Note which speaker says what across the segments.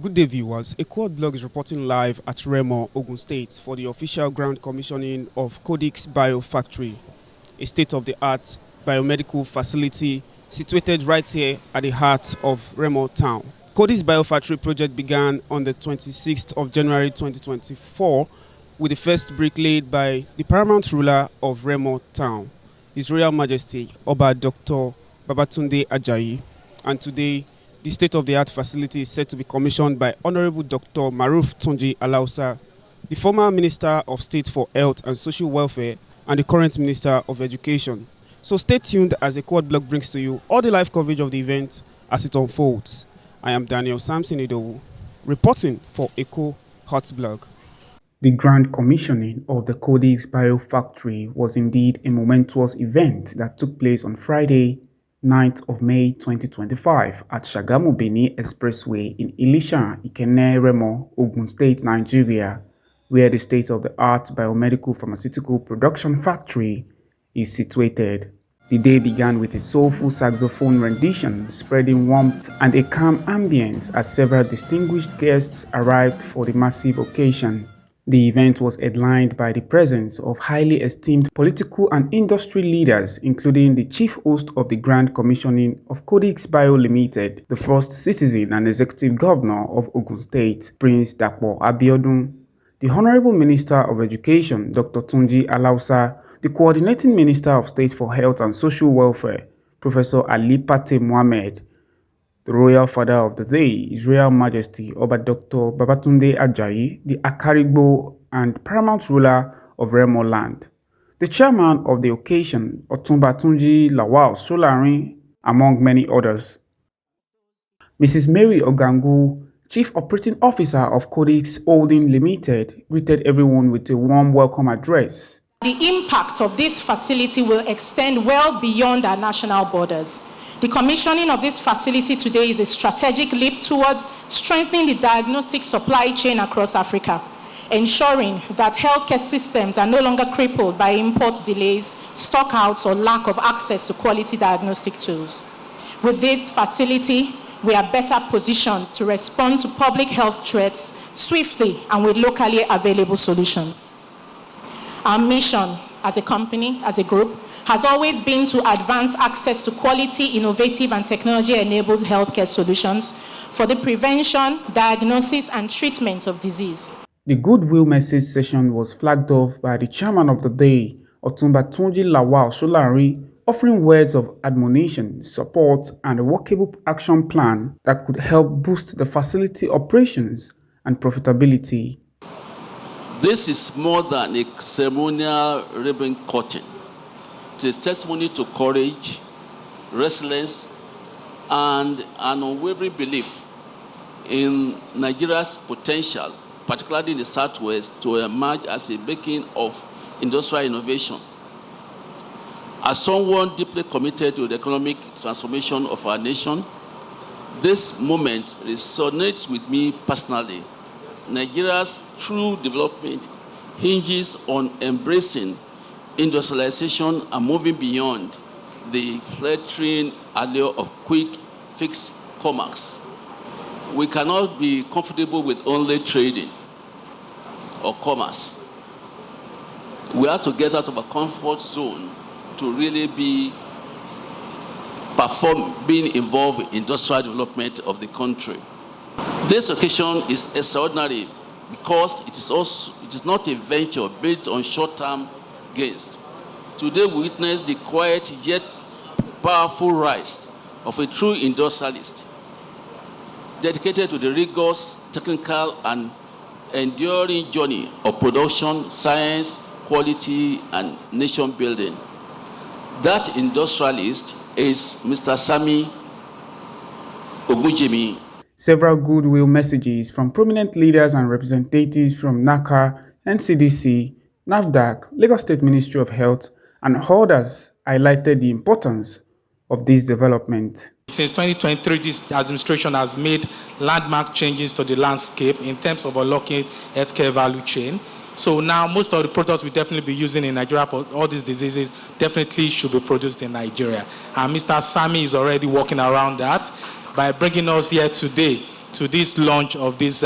Speaker 1: Good day, viewers. A Quad blog is reporting live at Remo, Ogun State for the official ground commissioning of Codix Bio Factory, a state-of-the-art biomedical facility situated right here at the heart of Remo town. Codix Bio Factory project began on the 26th of January 2024 with the first brick laid by the paramount ruler of Remo town, His Royal Majesty Oba Dr. Babatunde Ajayi, and today the state-of-the-art facility is set to be commissioned by Honorable Dr. Maruf Tunji Alausa, the former Minister of State for Health and Social Welfare and the current Minister of Education. So stay tuned as a Quad blog brings to you all the live coverage of the event as it unfolds. I am Daniel Samson Idowu, reporting for Eco Hot Blog. The grand commissioning of the Codix Bio Factory was indeed a momentous event that took place on Friday, 9th of May 2025 at Sagamu-Benin Expressway in Ilishan, Ikenne Remo, Ogun State, Nigeria, where the state-of-the-art biomedical pharmaceutical production factory is situated. The day began with a soulful saxophone rendition, spreading warmth and a calm ambience as several distinguished guests arrived for the massive occasion. The event was headlined by the presence of highly esteemed political and industry leaders, including the chief host of the Grand Commissioning of Codix Bio Limited, the first citizen and executive governor of Ogun State, Prince Dapo Abiodun, the Honorable Minister of Education, Dr. Tunji Alausa, the Coordinating Minister of State for Health and Social Welfare, Professor Ali Pate Mohammed, the Royal Father of the Day, His Royal Majesty Oba Dr. Babatunde Ajayi, the Akarigbo and paramount ruler of Remo land, the chairman of the occasion, Otumba Tunji Lawal Solarin, among many others. Mrs. Mary Ogangu, Chief Operating Officer of Codix Holding Limited, greeted everyone with a warm welcome address.
Speaker 2: The impact of this facility will extend well beyond our national borders. The commissioning of this facility today is a strategic leap towards strengthening the diagnostic supply chain across Africa, ensuring that healthcare systems are no longer crippled by import delays, stockouts, or lack of access to quality diagnostic tools. With this facility, we are better positioned to respond to public health threats swiftly and with locally available solutions. Our mission as a company, as a group, has always been to advance access to quality, innovative, and technology-enabled healthcare solutions for the prevention, diagnosis, and treatment of disease.
Speaker 1: The goodwill message session was flagged off by the chairman of the day, Otumba Tunji Lawal Solari, offering words of admonition, support, and a workable action plan that could help boost the facility operations and profitability.
Speaker 3: This is more than a ceremonial ribbon cutting. It is testimony to courage, resilience, and an unwavering belief in Nigeria's potential, particularly in the Southwest, to emerge as a beacon of industrial innovation. As someone deeply committed to the economic transformation of our nation, this moment resonates with me personally. Nigeria's true development hinges on embracing industrialization and moving beyond the flattering allure of quick fix commerce. We cannot be comfortable with only trading or commerce. We have to get out of a comfort zone to really be being involved in industrial development of the country. This occasion is extraordinary because it is not a venture built on short-term gains. Today we witness the quiet yet powerful rise of a true industrialist, dedicated to the rigorous technical and enduring journey of production, science, quality, and nation building. That industrialist is Mr. Sami Ogujimi.
Speaker 1: Several goodwill messages from prominent leaders and representatives from NACA, NCDC, NAFDAC, Lagos State Ministry of Health, and others highlighted the importance of this development.
Speaker 4: Since 2023, this administration has made landmark changes to the landscape in terms of unlocking healthcare value chain. So now most of the products we definitely be using in Nigeria for all these diseases definitely should be produced in Nigeria. And Mr. Sami is already working around that by bringing us here today to this launch of this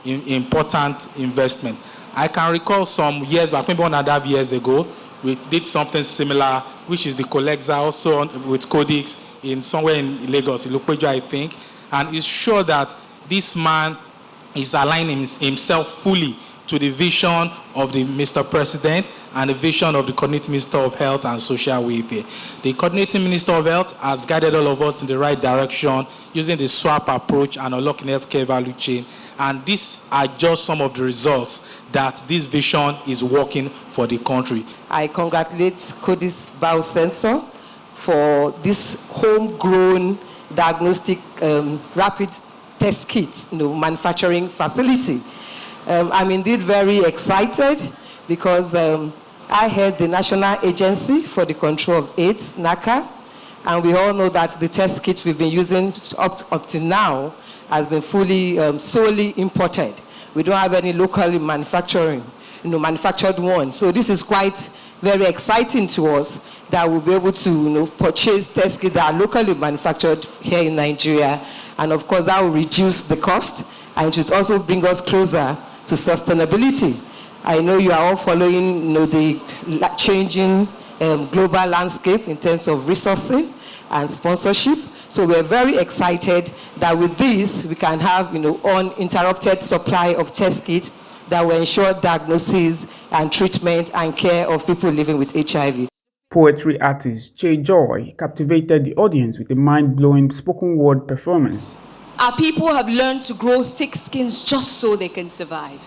Speaker 4: important investment. I can recall some years back, maybe 1.5 years ago, we did something similar, which is the Colexa also with Codix in somewhere in Lagos, Ilopejo, I think. And it's sure that this man is aligning himself fully to the vision of the Mr. President and the vision of the Coordinating Minister of Health and Social Welfare. The Coordinating Minister of Health has guided all of us in the right direction using the SWAP approach and unlocking healthcare value chain. And these are just some of the results that this vision is working for the country.
Speaker 5: I congratulate Codix Bio Factory for this homegrown diagnostic rapid test kit manufacturing facility. I'm indeed very excited because I head the National Agency for the Control of AIDS, NACA, and we all know that the test kit we've been using up to now has been fully, solely imported. We don't have any locally manufactured one. So this is quite very exciting to us that we'll be able to purchase test kits that are locally manufactured here in Nigeria. And of course, that will reduce the cost and it will also bring us closer to sustainability. I know you are all following the changing global landscape in terms of resourcing and sponsorship. So we're very excited that with this, we can have uninterrupted supply of test kits that will ensure diagnosis and treatment and care of people living with HIV.
Speaker 1: Poetry artist Che Joy captivated the audience with a mind-blowing spoken word performance.
Speaker 6: Our people have learned to grow thick skins just so they can survive.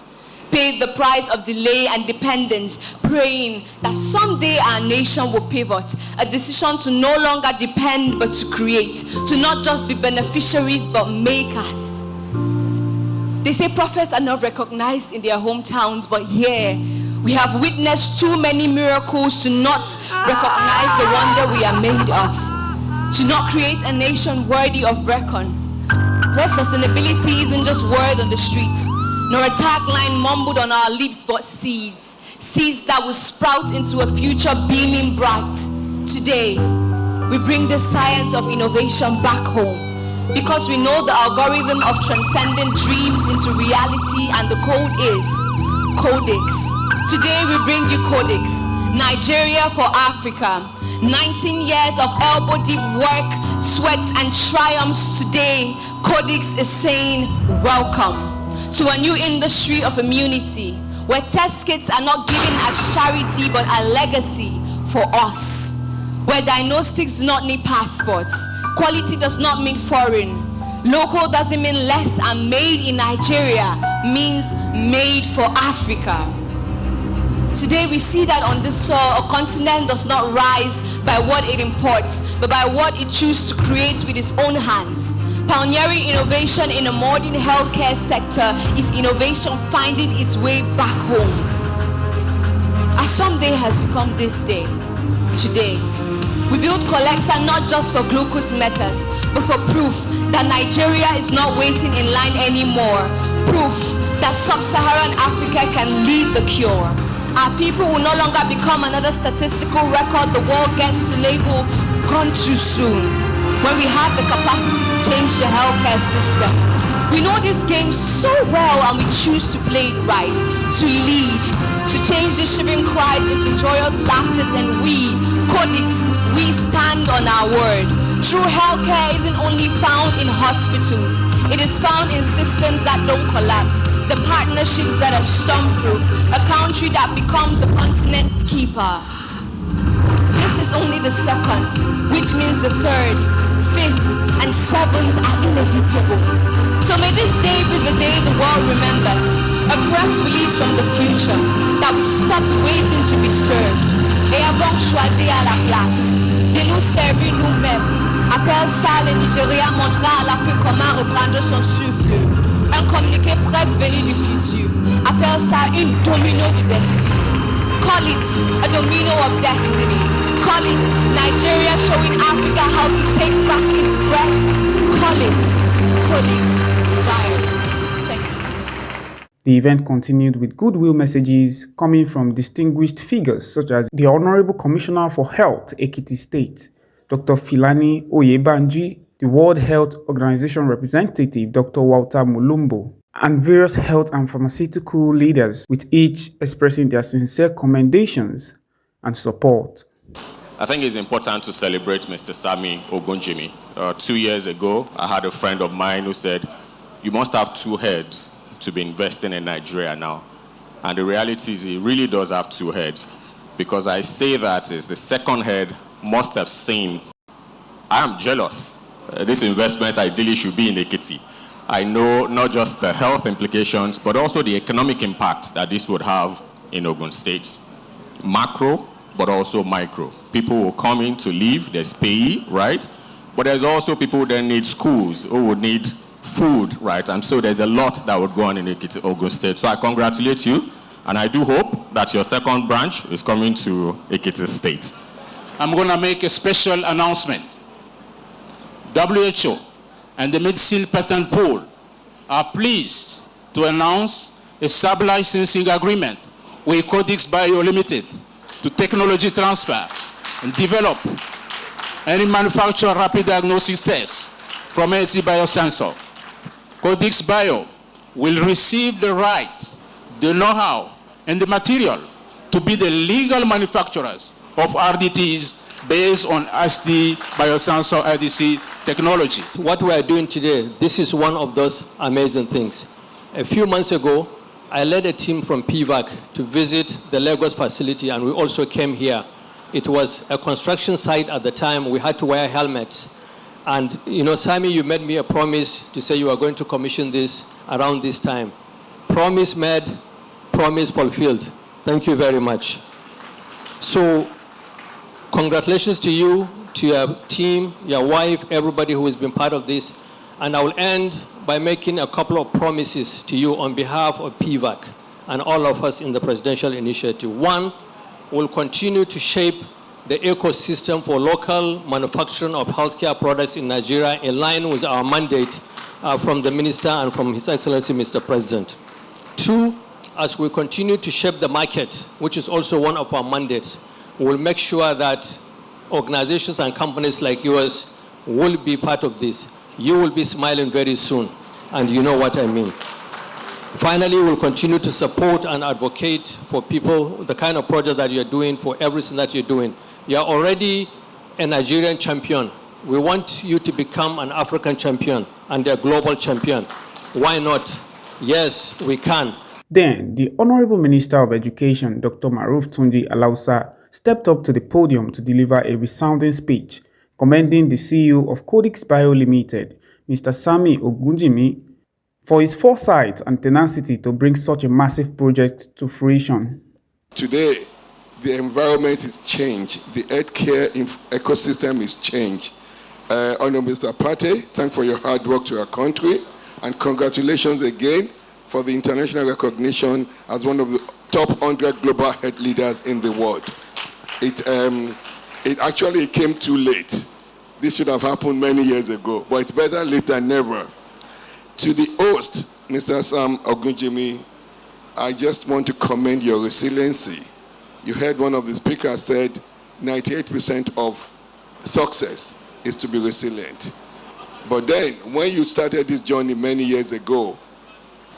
Speaker 6: Paid the price of delay and dependence, praying that someday our nation will pivot. A decision to no longer depend but to create, to not just be beneficiaries but makers. They say prophets are not recognized in their hometowns, but here we have witnessed too many miracles to not recognize the wonder we are made of, to not create a nation worthy of reckon, where sustainability isn't just word on the streets, nor a tagline mumbled on our lips, but seeds. Seeds that will sprout into a future beaming bright. Today, we bring the science of innovation back home because we know the algorithm of transcending dreams into reality, and the code is Codix. Today, we bring you Codix, Nigeria for Africa. 19 years of elbow-deep work, sweat, and triumphs today. Codix is saying welcome to a new industry of immunity, where test kits are not given as charity but a legacy for us, where diagnostics do not need passports, quality does not mean foreign, local doesn't mean less, and made in Nigeria means made for Africa. Today we see that on this soil, a continent does not rise by what it imports, but by what it chooses to create with its own hands. Pioneering innovation in the modern healthcare sector is innovation finding its way back home. As someday has become this day, today. We build Colexa not just for glucose meters, but for proof that Nigeria is not waiting in line anymore. Proof that sub-Saharan Africa can lead the cure. Our people will no longer become another statistical record the world gets to label gone too soon, when we have the capacity to change the healthcare system. We know this game so well and we choose to play it right, to lead, to change the shivering cries into joyous laughters, and we, Codix, we stand on our word. True healthcare isn't only found in hospitals, it is found in systems that don't collapse, the partnerships that are storm-proof, a country that becomes the continent's keeper. This is only the second, which means the third, fifth, and seventh are inevitable. So may this day be the day the world remembers, a press release from the future that we stopped waiting to be served et avons choisi à la place de nous servir nous-mêmes. Appelle ça, le Nigeria montrera à l'Afrique comment reprendre son souffle. Un communiqué presse venu du futur. Appelle ça une domino du destin. Call it a domino of destiny. Call it Nigeria showing Africa how to take back its breath. Call it Codix Bio. Thank you.
Speaker 1: The event continued with goodwill messages coming from distinguished figures such as the Honorable Commissioner for Health, Ekiti State, Dr. Filani Oyebanji, the World Health Organization representative Dr. Walter Mulumbo, and various health and pharmaceutical leaders, with each expressing their sincere commendations and support.
Speaker 7: I think it's important to celebrate Mr. Sami Ogunjimi. 2 years ago, I had a friend of mine who said, you must have two heads to be investing in Nigeria now. And the reality is he really does have two heads, because I say that is the second head must have seen, I am jealous. This investment ideally should be in Ekiti. I know not just the health implications, but also the economic impact that this would have in Ogun State. Macro, but also micro. People will come in to live, there's pay, right? But there's also people who then need schools, who would need food, right? And so there's a lot that would go on in Ekiti, Ogun State. So I congratulate you, and I do hope that your second branch is coming to Ekiti State.
Speaker 8: I'm going to make a special announcement. WHO and the Medicine Patent Pool are pleased to announce a sub-licensing agreement with Codix Bio Limited to technology transfer and develop and manufacture rapid diagnosis tests from ASC Biosensor. Codix Bio will receive the rights, the know-how, and the material to be the legal manufacturers of RDTs based on ASC Biosensor RDC technology.
Speaker 9: What we are doing today, this is one of those amazing things. A few months ago, I led a team from PVAC to visit the Lagos facility, and we also came here. It was a construction site at the time. We had to wear helmets. And, Sami, you made me a promise to say you are going to commission this around this time. Promise made, promise fulfilled. Thank you very much. So, congratulations to you, to your team, your wife, everybody who has been part of this. And I will end by making a couple of promises to you on behalf of PVAC and all of us in the presidential initiative. One, we'll continue to shape the ecosystem for local manufacturing of healthcare products in Nigeria in line with our mandate from the minister and from His Excellency, Mr. President. Two, as we continue to shape the market, which is also one of our mandates, we'll make sure that organizations and companies like yours will be part of this. You will be smiling very soon, and you know what I mean. Finally, we'll continue to support and advocate for people, the kind of project that you're doing, for everything that you're doing. You're already a Nigerian champion. We want you to become an African champion and a global champion. Why not? Yes, we can.
Speaker 1: Then, the Honorable Minister of Education, Dr. Maruf Tunji Alausa, stepped up to the podium to deliver a resounding speech, commending the CEO of Codix Bio Limited, Mr. Sami Ogunjimi, for his foresight and tenacity to bring such a massive project to fruition.
Speaker 10: Today, the environment is changed. The healthcare ecosystem is changed. Honorable Mr. Pate, thanks for your hard work to our country, and congratulations again for the international recognition as one of the top 100 global health leaders in the world. It actually came too late. This should have happened many years ago, but it's better late than never. To the host, Mr. Sam Ogunjimi, I just want to commend your resiliency. You heard one of the speakers said 98% of success is to be resilient. But then, when you started this journey many years ago,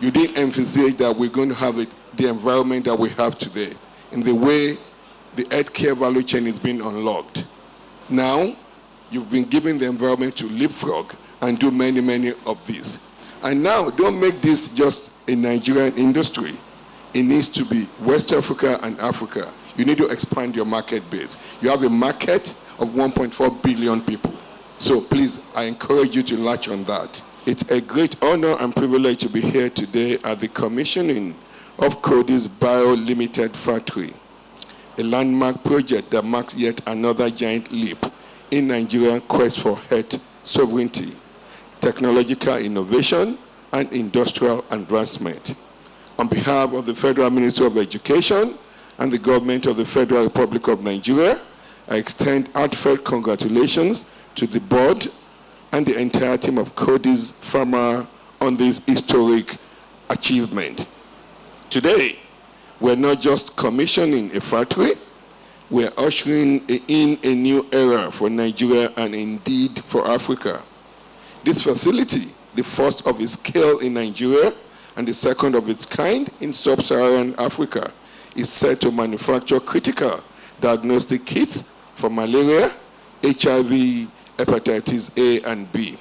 Speaker 10: you didn't emphasize that we're going to have the environment that we have today, in the way the healthcare value chain is being unlocked. Now, you've been given the environment to leapfrog and do many, many of these. And now, don't make this just a Nigerian industry. It needs to be West Africa and Africa. You need to expand your market base. You have a market of 1.4 billion people. So please, I encourage you to latch on that. It's a great honor and privilege to be here today at the commissioning of Codix Bio Limited Factory, a landmark project that marks yet another giant leap in Nigerian quest for health sovereignty, technological innovation, and industrial advancement. On behalf of the Federal Ministry of Education and the government of the Federal Republic of Nigeria, I extend heartfelt congratulations to the board and the entire team of Codix Pharma on this historic achievement. Today, we're not just commissioning a factory, we're ushering in a new era for Nigeria and indeed for Africa. This facility, the first of its scale in Nigeria and the second of its kind in sub-Saharan Africa, is set to manufacture critical diagnostic kits for malaria, HIV, hepatitis A and B.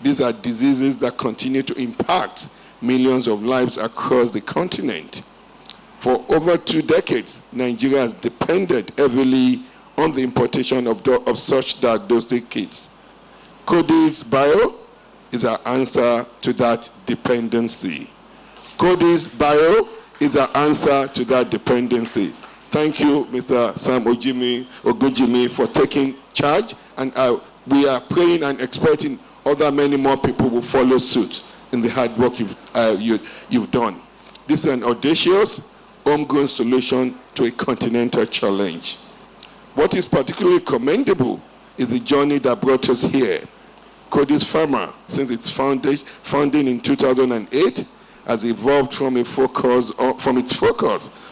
Speaker 10: These are diseases that continue to impact millions of lives across the continent. For over 2 decades, Nigeria has depended heavily on the importation of such diagnostic kits. Codix Bio is our answer to that dependency. Codix Bio is our answer to that dependency. Thank you, Mr. Sam Ogunjimi, for taking charge, and we are praying and expecting many more people will follow suit in the hard work you've done. This is an audacious, homegrown solution to a continental challenge. What is particularly commendable is the journey that brought us here. Codix Pharma, since its founding in 2008, has evolved from its focus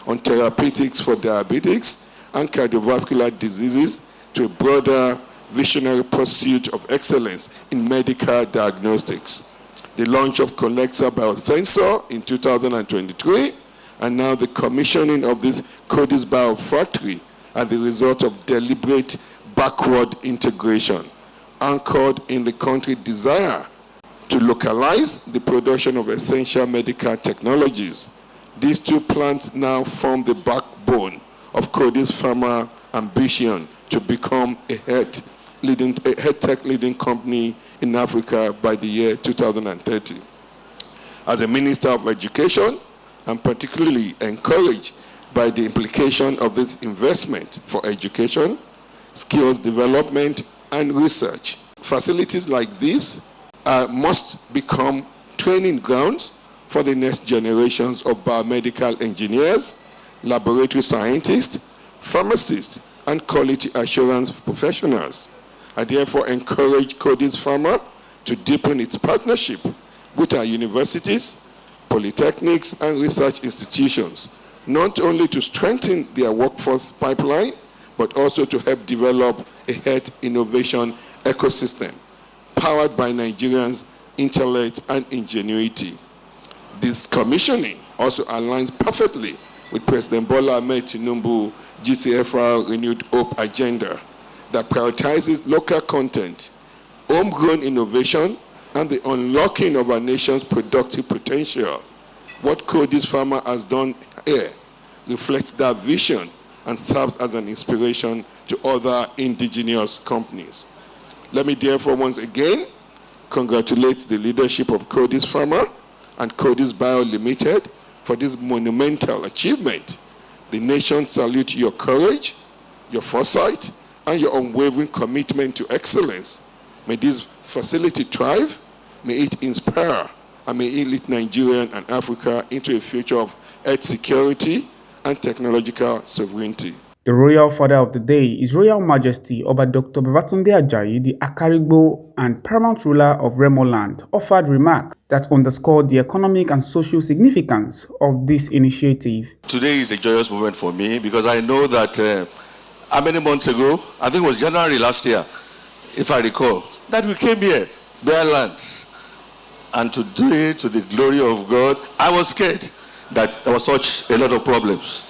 Speaker 10: on therapeutics for diabetics and cardiovascular diseases to a broader visionary pursuit of excellence in medical diagnostics. The launch of Codix Bio Sensor in 2023, and now the commissioning of this Codix Bio Factory as the result of deliberate backward integration, anchored in the country's desire to localize the production of essential medical technologies. These two plants now form the backbone of Codix Pharma ambition to become a health tech leading company in Africa by the year 2030. As a Minister of Education, I'm particularly encouraged by the implication of this investment for education, skills development, and research. Facilities like these must become training grounds for the next generations of biomedical engineers, laboratory scientists, pharmacists, and quality assurance professionals. I therefore encourage Codix Pharma to deepen its partnership with our universities, polytechnics, and research institutions, not only to strengthen their workforce pipeline, but also to help develop a health innovation ecosystem powered by Nigerians' intellect and ingenuity. This commissioning also aligns perfectly with President Bola Ahmed Tinubu's GCFR Renewed Hope agenda that prioritizes local content, homegrown innovation, and the unlocking of our nation's productive potential. What Codix Pharma has done here reflects that vision and serves as an inspiration to other indigenous companies. Let me therefore once again congratulate the leadership of Codix Pharma and Codix Bio Limited for this monumental achievement. The nation salutes your courage, your foresight, and your unwavering commitment to excellence. May this facility thrive, may it inspire, and may it lead Nigeria and Africa into a future of health security and technological sovereignty.
Speaker 1: The royal father of the day is Royal Majesty Oba Dr. Babatunde Ajayi, the Akarigbo and paramount ruler of Remo land, offered remarks that underscored the economic and social significance of this initiative.
Speaker 11: Today is a joyous moment for me because I know that how many months ago, I think it was January last year, if I recall, that we came here, bare land. And today, to the glory of God, I was scared that there was such a lot of problems.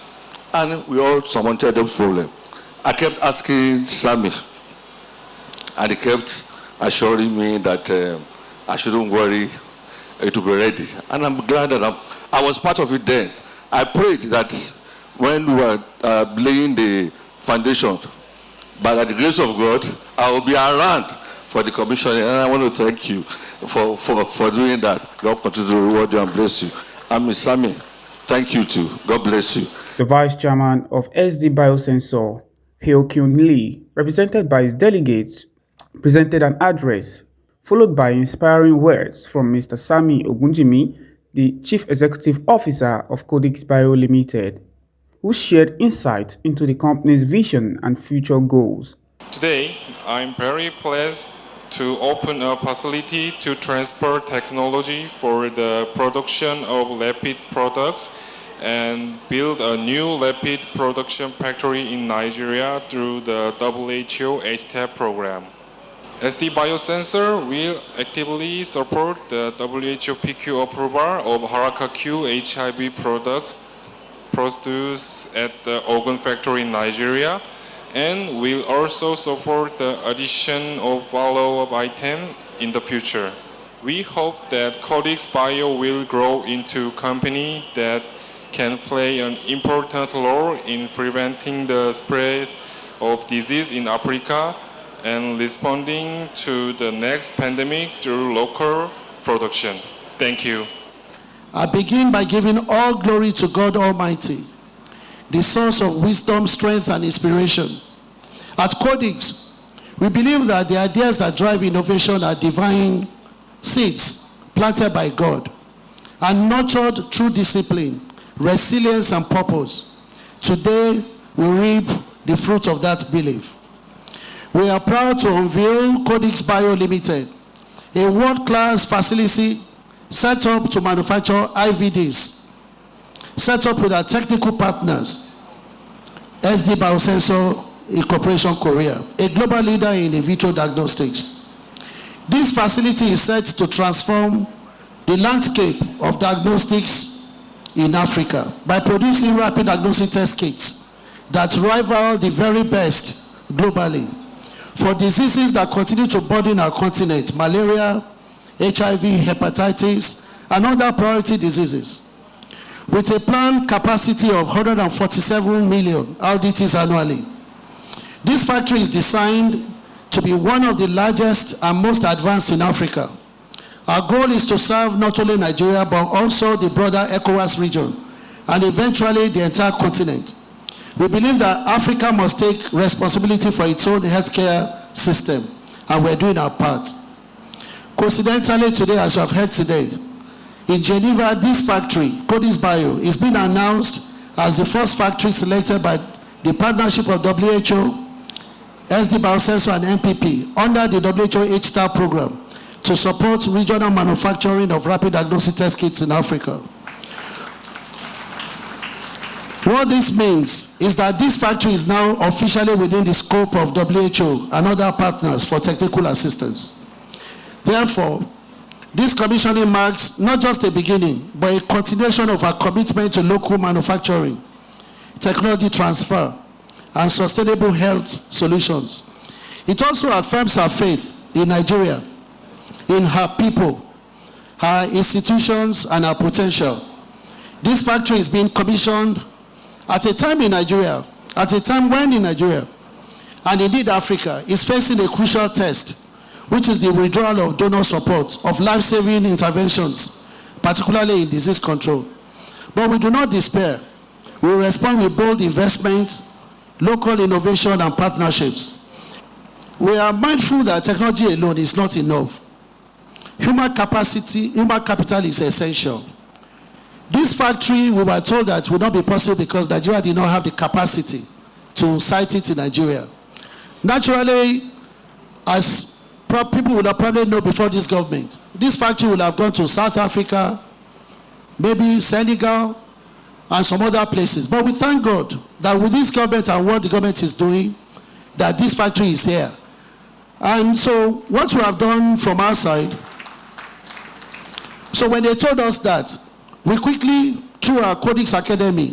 Speaker 11: And we all surmounted those problems. I kept asking Sammy, and he kept assuring me that I shouldn't worry, it will be ready. And I'm glad that I was part of it then. I prayed that when we were laying the foundation, by the grace of God, I will be around for the commissioning. And I want to thank you for doing that. God continue to reward you and bless you. And Ms. Sammy, thank you too. God bless you.
Speaker 1: The Vice Chairman of SD Biosensor, Hyo-Kyun Lee, represented by his delegates, presented an address, followed by inspiring words from Mr. Sami Ogunjimi, the Chief Executive Officer of Codix Bio Limited, who shared insights into the company's vision and future goals.
Speaker 12: Today, I'm very pleased to open a facility to transfer technology for the production of lipid products and build a new lipid production factory in Nigeria through the WHO HTAP program. SD Biosensor will actively support the WHO PQ approval of Haraka Q HIV products produced at the Ogun Factory in Nigeria, and will also support the addition of follow-up items in the future. We hope that Codix Bio will grow into a company that can play an important role in preventing the spread of disease in Africa and responding to the next pandemic through local production. Thank you.
Speaker 13: I begin by giving all glory to God Almighty, the source of wisdom, strength, and inspiration. At Codix, we believe that the ideas that drive innovation are divine seeds planted by God and nurtured through discipline, resilience, and purpose. Today, we reap the fruit of that belief. We are proud to unveil Codix Bio Limited, a world-class facility set up to manufacture IVDs, set up with our technical partners, SD Biosensor Incorporation Korea, a global leader in in vitro diagnostics. This facility is set to transform the landscape of diagnostics in Africa by producing rapid diagnostic test kits that rival the very best globally for diseases that continue to burden our continent: malaria, HIV, hepatitis, and other priority diseases. With a planned capacity of 147 million RDTs annually, this factory is designed to be one of the largest and most advanced in Africa. Our goal is to serve not only Nigeria, but also the broader ECOWAS region, and eventually the entire continent. We believe that Africa must take responsibility for its own healthcare system, and we're doing our part. Coincidentally today, as you have heard today, in Geneva, this factory, Codix Bio, is being announced as the first factory selected by the partnership of WHO, SD Biosensor, and MPP under the WHO H-Star program to support regional manufacturing of rapid diagnostic test kits in Africa. What this means is that this factory is now officially within the scope of WHO and other partners for technical assistance. Therefore, this commissioning marks not just a beginning, but a continuation of our commitment to local manufacturing, technology transfer, and sustainable health solutions. It also affirms our faith in Nigeria, in her people, her institutions, and our potential. This factory is being commissioned at a time in Nigeria, at a time when in Nigeria, and indeed Africa, is facing a crucial test, which is the withdrawal of donor support of life-saving interventions, particularly in disease control. But we do not despair. We respond with bold investment, local innovation, and partnerships. We are mindful that technology alone is not enough. Human capital is essential. This factory, we were told that would not be possible because Nigeria did not have the capacity to site it in Nigeria. Naturally, as people would have probably known before this government, this factory would have gone to South Africa, maybe Senegal, and some other places. But we thank God that with this government and what the government is doing, that this factory is here. And so what we have done from our side, so when they told us that, we quickly, through our Codix Academy,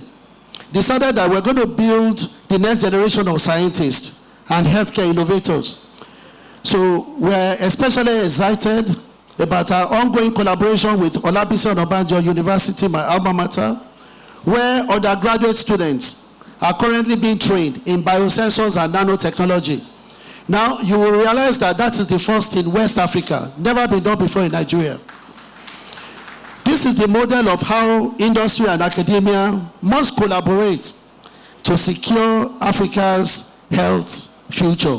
Speaker 13: decided that we're going to build the next generation of scientists and healthcare innovators. So we're especially excited about our ongoing collaboration with Olabisi Onabanjo University, my alma mater, where undergraduate students are currently being trained in biosensors and nanotechnology. Now, you will realize that that is the first in West Africa, never been done before in Nigeria. This is the model of how industry and academia must collaborate to secure Africa's health future.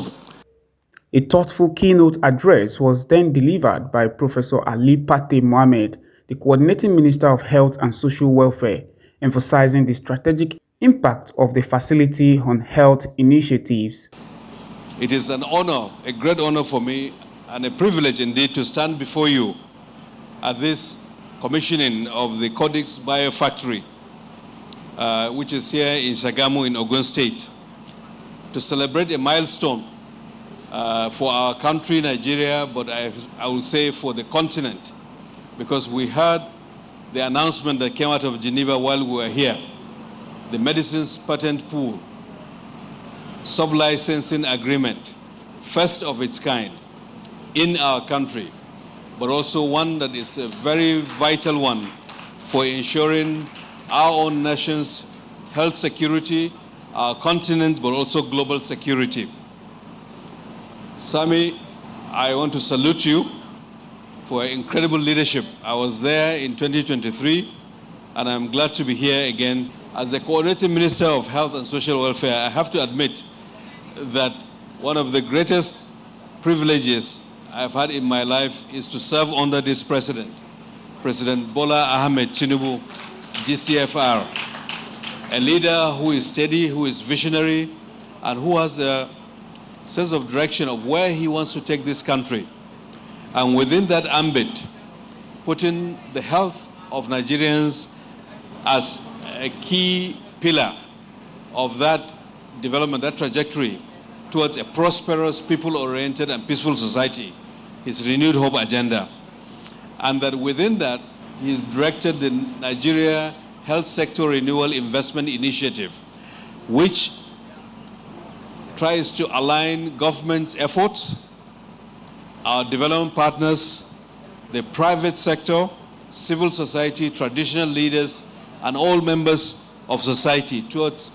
Speaker 1: A thoughtful keynote address was then delivered by Professor Ali Pate Mohammed, the Coordinating Minister of Health and Social Welfare, emphasizing the strategic impact of the facility on health initiatives.
Speaker 14: It is an honor, a great honor for me, and a privilege indeed to stand before you at this commissioning of the Codix Bio Factory, which is here in Sagamu in Ogun State, to celebrate a milestone for our country, Nigeria, but I will say for the continent, because we heard the announcement that came out of Geneva while we were here. The medicines patent pool, sub-licensing agreement, first of its kind in our country, but also one that is a very vital one for ensuring our own nation's health security, our continent, but also global security. Sami, I want to salute you for incredible leadership. I was there in 2023, and I'm glad to be here again. As the Coordinating Minister of Health and Social Welfare, I have to admit that one of the greatest privileges I've had in my life is to serve under this president, President Bola Ahmed Tinubu, GCFR, a leader who is steady, who is visionary, and who has a sense of direction of where he wants to take this country. And within that ambit, putting the health of Nigerians as a key pillar of that development, that trajectory towards a prosperous, people-oriented, and peaceful society, his renewed hope agenda. And that within that, he's directed the Nigeria Health Sector Renewal Investment Initiative, which tries to align government's efforts, our development partners, the private sector, civil society, traditional leaders, and all members of society towards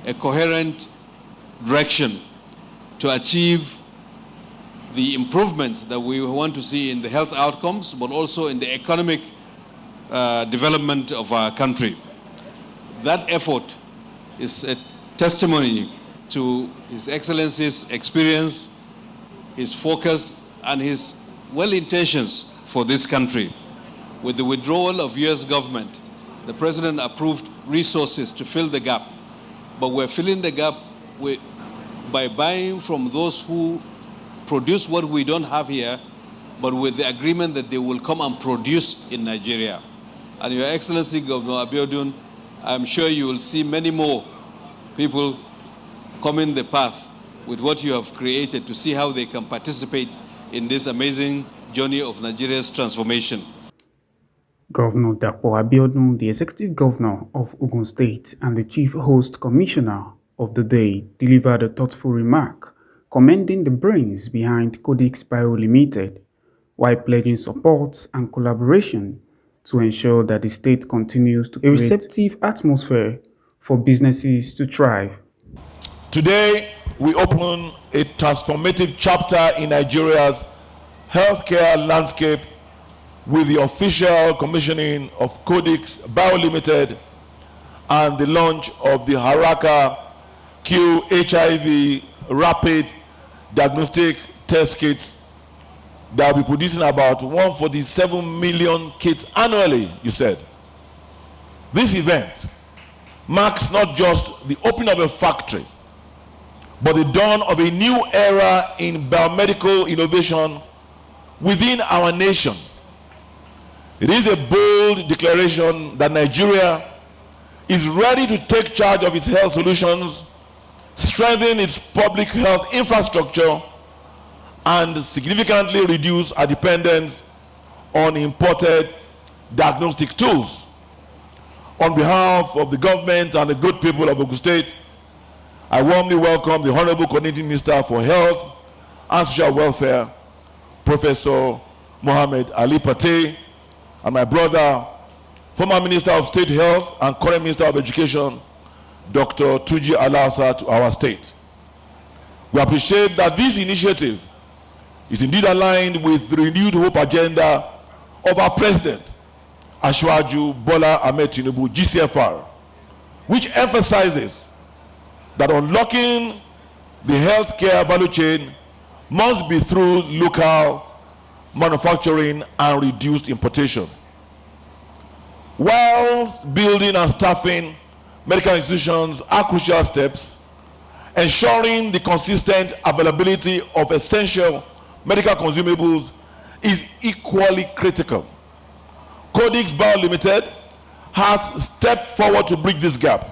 Speaker 14: a coherent direction to achieve the improvements that we want to see in the health outcomes, but also in the economic development of our country. That effort is a testimony to His Excellency's experience, his focus, and his well-intentions for this country. With the withdrawal of U.S. government, the President approved resources to fill the gap, but we're filling the gap by buying from those who produce what we don't have here, but with the agreement that they will come and produce in Nigeria. And Your Excellency, Governor Abiodun, I'm sure you will see many more people coming the path with what you have created to see how they can participate in this amazing journey of Nigeria's transformation.
Speaker 1: Governor Dapo Abiodun, the Executive Governor of Ogun State and the Chief Host Commissioner of the day, delivered a thoughtful remark commending the brains behind Codix Bio Limited, while pledging support and collaboration to ensure that the state continues to create a receptive atmosphere for businesses to thrive.
Speaker 15: Today, we open a transformative chapter in Nigeria's healthcare landscape with the official commissioning of Codix Bio Limited and the launch of the Haraka Q HIV rapid diagnostic test kits that will be producing about 147 million kits annually, you said. This event marks not just the opening of a factory, but the dawn of a new era in biomedical innovation within our nation. It is a bold declaration that Nigeria is ready to take charge of its health solutions, strengthen its public health infrastructure, and significantly reduce our dependence on imported diagnostic tools. On behalf of the government and the good people of Ogun State, I warmly welcome the Honorable Coordinating Minister for Health and Social Welfare, Professor Mohammed Ali Pate, and my brother, former Minister of State Health and current Minister of Education, Dr. Tuji Alasa, to our state. We appreciate that this initiative is indeed aligned with the renewed hope agenda of our President, Ashwaju Bola Ahmed Tinubu, GCFR, which emphasizes that unlocking the healthcare value chain must be through local manufacturing and reduced importation. Whilst building and staffing medical institutions are crucial steps, ensuring the consistent availability of essential medical consumables is equally critical. Codix Bio Limited has stepped forward to bridge this gap.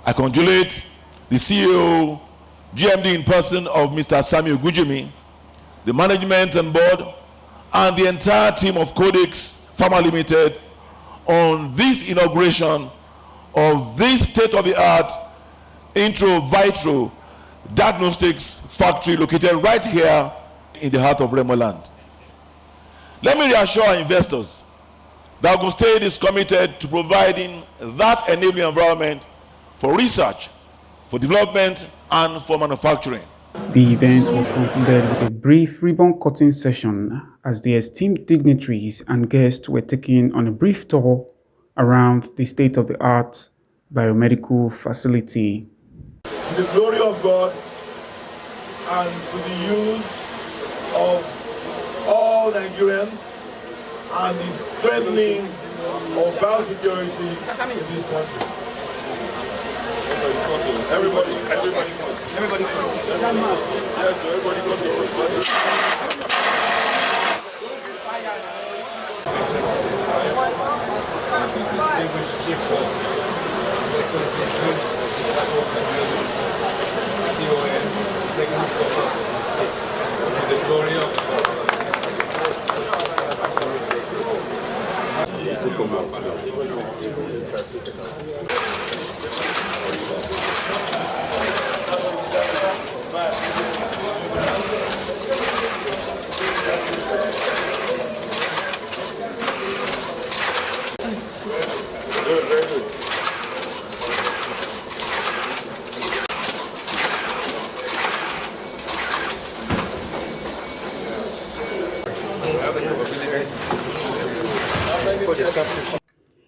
Speaker 15: I congratulate the CEO, GMD in person of Mr. Sami Ogun, the management and board, and the entire team of Codix Pharma Limited on this inauguration of this state-of-the-art intro vitro diagnostics factory located right here in the heart of Remo land. Let me reassure our investors that Ogun State is committed to providing that enabling environment for research, for development, and for manufacturing.
Speaker 1: The event was concluded with a brief ribbon-cutting session as the esteemed dignitaries and guests were taken on a brief tour around the state-of-the-art biomedical facility.
Speaker 15: To the glory of God and to the use of all Nigerians and the strengthening of biosecurity in this country. Everybody. Yes, everybody distinguished chief force, Excellency Prince of the CON, Executive Governor of the State, to the glory of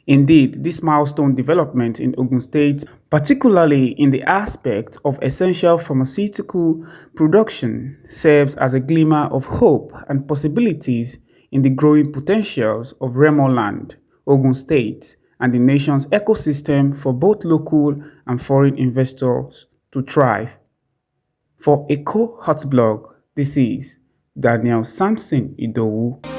Speaker 1: Indeed, this milestone development in Ogun State, particularly in the aspect of essential pharmaceutical production, serves as a glimmer of hope and possibilities in the growing potentials of Remo land, Ogun State, and the nation's ecosystem for both local and foreign investors to thrive. For Eco Hot Blog, this is Daniel Samson Idowu.